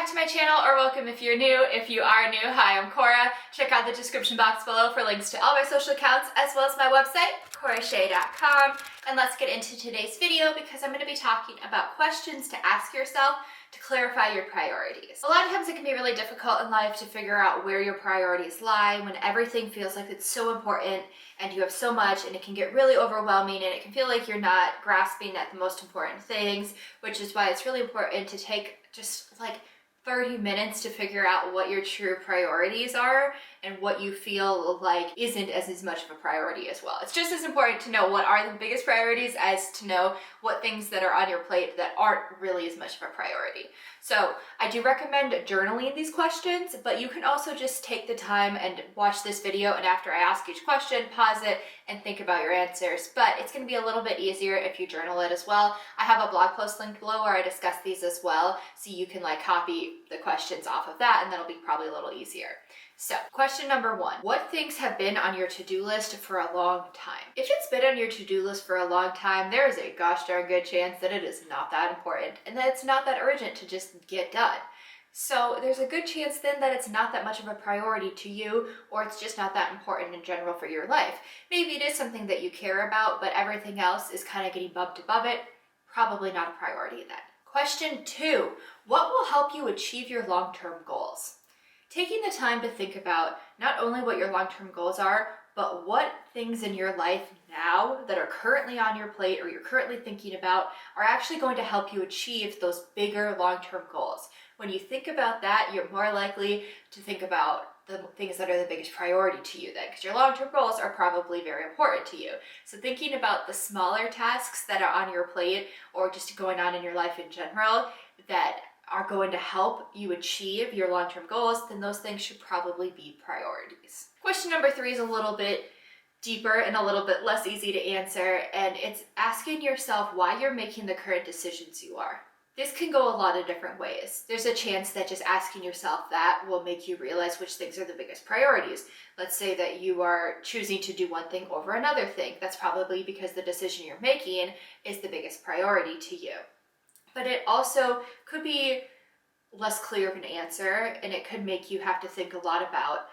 back to my channel, or welcome if you're new. If you are new, hi, I'm Cora. Check out the description box below for links to all my social accounts as well as my website, corashea.com. And let's get into today's video because I'm going to be talking about questions to ask yourself to clarify your priorities. A lot of times it can be really difficult in life to figure out where your priorities lie when everything feels like it's so important and you have so much, and it can get really overwhelming and it can feel like you're not grasping at the most important things, which is why it's really important to take just like 30 minutes to figure out what your true priorities are and what you feel like isn't as much of a priority as well. It's just as important to know what are the biggest priorities as to know what things that are on your plate that aren't really as much of a priority. So I do recommend journaling these questions, but you can also just take the time and watch this video, and after I ask each question, pause it and think about your answers. But it's going to be a little bit easier if you journal it as well. I have a blog post linked below where I discuss these as well, so you can like copy the questions off of that, and that'll be probably a little easier. So, question number 1. What things have been on your to-do list for a long time? If it's been on your to-do list for a long time, there is a gosh darn good chance that it is not that important and that it's not that urgent to just get done. So there's a good chance then that it's not that much of a priority to you, or it's just not that important in general for your life. Maybe it is something that you care about, but everything else is kind of getting bumped above it. Probably not a priority then. Question 2. What will help you achieve your long-term goals? Taking the time to think about not only what your long-term goals are, but what things in your life now that are currently on your plate or you're currently thinking about are actually going to help you achieve those bigger long-term goals. When you think about that, you're more likely to think about the things that are the biggest priority to you then, because your long-term goals are probably very important to you. So thinking about the smaller tasks that are on your plate or just going on in your life in general that are going to help you achieve your long-term goals, then those things should probably be priorities. Question number 3 is a little bit deeper and a little bit less easy to answer, and it's asking yourself why you're making the current decisions you are. This can go a lot of different ways. There's a chance that just asking yourself that will make you realize which things are the biggest priorities. Let's say that you are choosing to do one thing over another thing. That's probably because the decision you're making is the biggest priority to you. But it also could be less clear of an answer, and it could make you have to think a lot about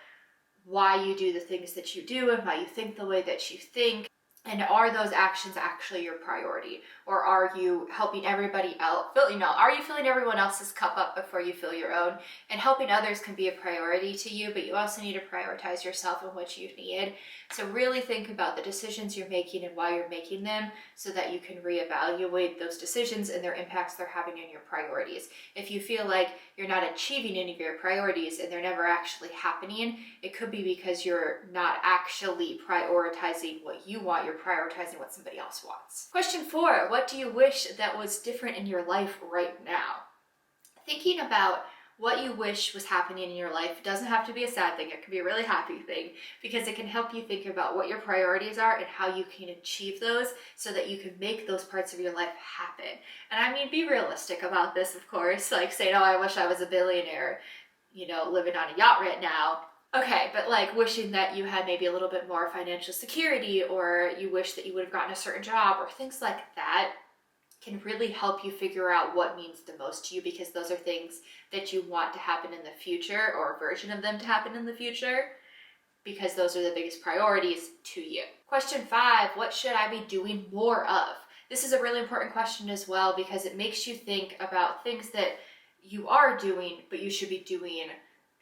why you do the things that you do and why you think the way that you think. And are those actions actually your priority? Or are you helping everybody else? Are you filling everyone else's cup up before you fill your own? And helping others can be a priority to you, but you also need to prioritize yourself and what you need. So really think about the decisions you're making and why you're making them so that you can reevaluate those decisions and their impacts they're having on your priorities. If you feel like you're not achieving any of your priorities and they're never actually happening, it could be because you're not actually prioritizing what you want. You're prioritizing what somebody else wants. Question 4, what do you wish that was different in your life right now? Thinking about what you wish was happening in your life doesn't have to be a sad thing. It can be a really happy thing because it can help you think about what your priorities are and how you can achieve those so that you can make those parts of your life happen. And I mean, be realistic about this, of course. Like saying, oh, I wish I was a billionaire, living on a yacht right now. Okay, but like wishing that you had maybe a little bit more financial security, or you wish that you would have gotten a certain job, or things like that can really help you figure out what means the most to you, because those are things that you want to happen in the future, or a version of them to happen in the future, because those are the biggest priorities to you. Question 5, what should I be doing more of? This is a really important question as well because it makes you think about things that you are doing, but you should be doing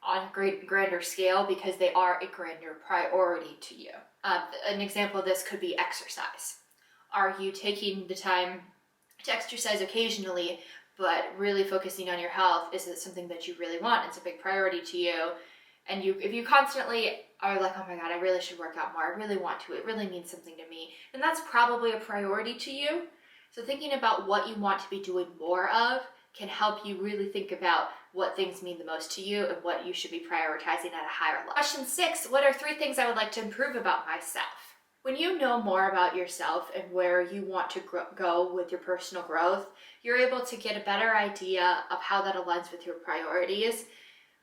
on a grander scale because they are a grander priority to you. An example of this could be exercise. Are you taking the time to exercise occasionally, but really focusing on your health? Is it something that you really want? It's a big priority to you. And if you constantly are like, oh my God, I really should work out more. I really want to. It really means something to me. Then that's probably a priority to you. So thinking about what you want to be doing more of can help you really think about what things mean the most to you and what you should be prioritizing at a higher level. Question 6, what are 3 things I would like to improve about myself? When you know more about yourself and where you want to go with your personal growth, you're able to get a better idea of how that aligns with your priorities.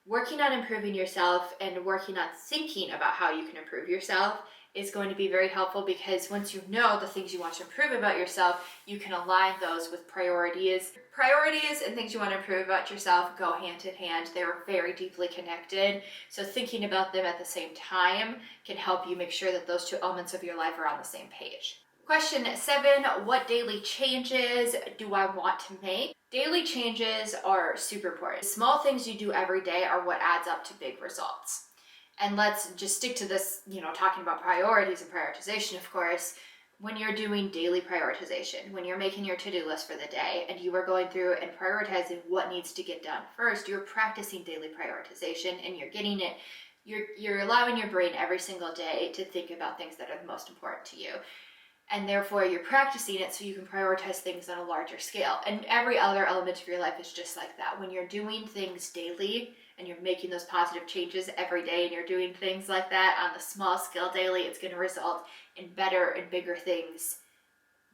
Working on improving yourself and working on thinking about how you can improve yourself is going to be very helpful, because once you know the things you want to improve about yourself, you can align those with priorities. Priorities and things you want to improve about yourself go hand in hand. They're very deeply connected. So thinking about them at the same time can help you make sure that those two elements of your life are on the same page. Question 7, what daily changes do I want to make? Daily changes are super important. Small things you do every day are what adds up to big results. And let's just stick to this, talking about priorities and prioritization, of course. When you're doing daily prioritization, when you're making your to-do list for the day and you are going through and prioritizing what needs to get done first, you're practicing daily prioritization and you're getting it, you're allowing your brain every single day to think about things that are the most important to you. And therefore you're practicing it so you can prioritize things on a larger scale. And every other element of your life is just like that. When you're doing things daily and you're making those positive changes every day and you're doing things like that on the small scale daily, it's going to result in better and bigger things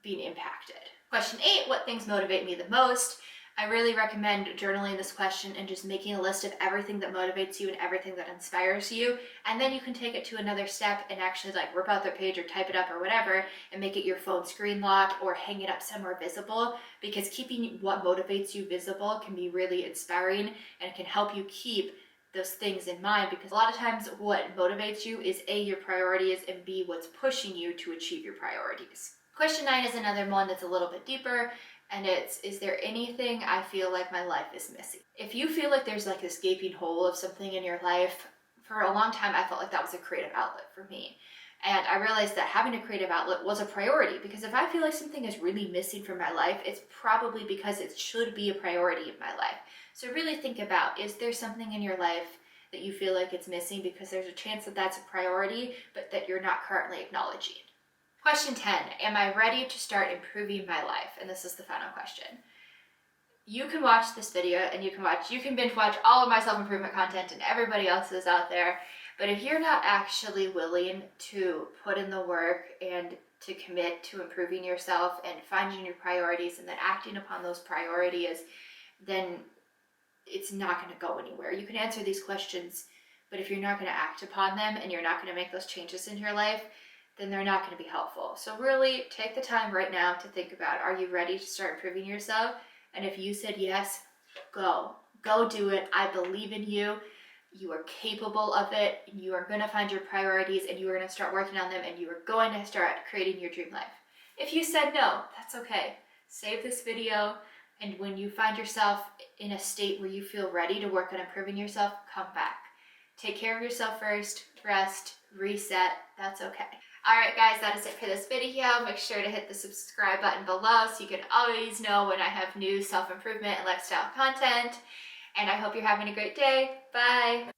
being impacted. Question 8, what things motivate me the most? I really recommend journaling this question and just making a list of everything that motivates you and everything that inspires you. And then you can take it to another step and actually rip out their page or type it up or whatever and make it your phone screen lock or hang it up somewhere visible, because keeping what motivates you visible can be really inspiring and can help you keep those things in mind, because a lot of times what motivates you is A, your priorities, and B, what's pushing you to achieve your priorities. Question 9 is another one that's a little bit deeper, and it's, is there anything I feel like my life is missing? If you feel like there's this gaping hole of something in your life, for a long time I felt like that was a creative outlet for me. And I realized that having a creative outlet was a priority, because if I feel like something is really missing from my life, it's probably because it should be a priority in my life. So really think about, is there something in your life that you feel like it's missing because there's a chance that that's a priority, but that you're not currently acknowledging? Question 10, am I ready to start improving my life? And this is the final question. You can watch this video and you can binge watch all of my self-improvement content and everybody else's out there. But if you're not actually willing to put in the work and to commit to improving yourself and finding your priorities and then acting upon those priorities, then it's not going to go anywhere. You can answer these questions, but if you're not going to act upon them and you're not going to make those changes in your life, then they're not going to be helpful. So really take the time right now to think about, are you ready to start improving yourself? And if you said yes, go do it. I believe in you. You are capable of it. You are going to find your priorities and you are going to start working on them and you are going to start creating your dream life. If you said no, that's okay. Save this video, and when you find yourself in a state where you feel ready to work on improving yourself, come back. Take care of yourself first, rest, reset, that's okay. Alright guys, that is it for this video. Make sure to hit the subscribe button below so you can always know when I have new self-improvement and lifestyle content. And I hope you're having a great day. Bye!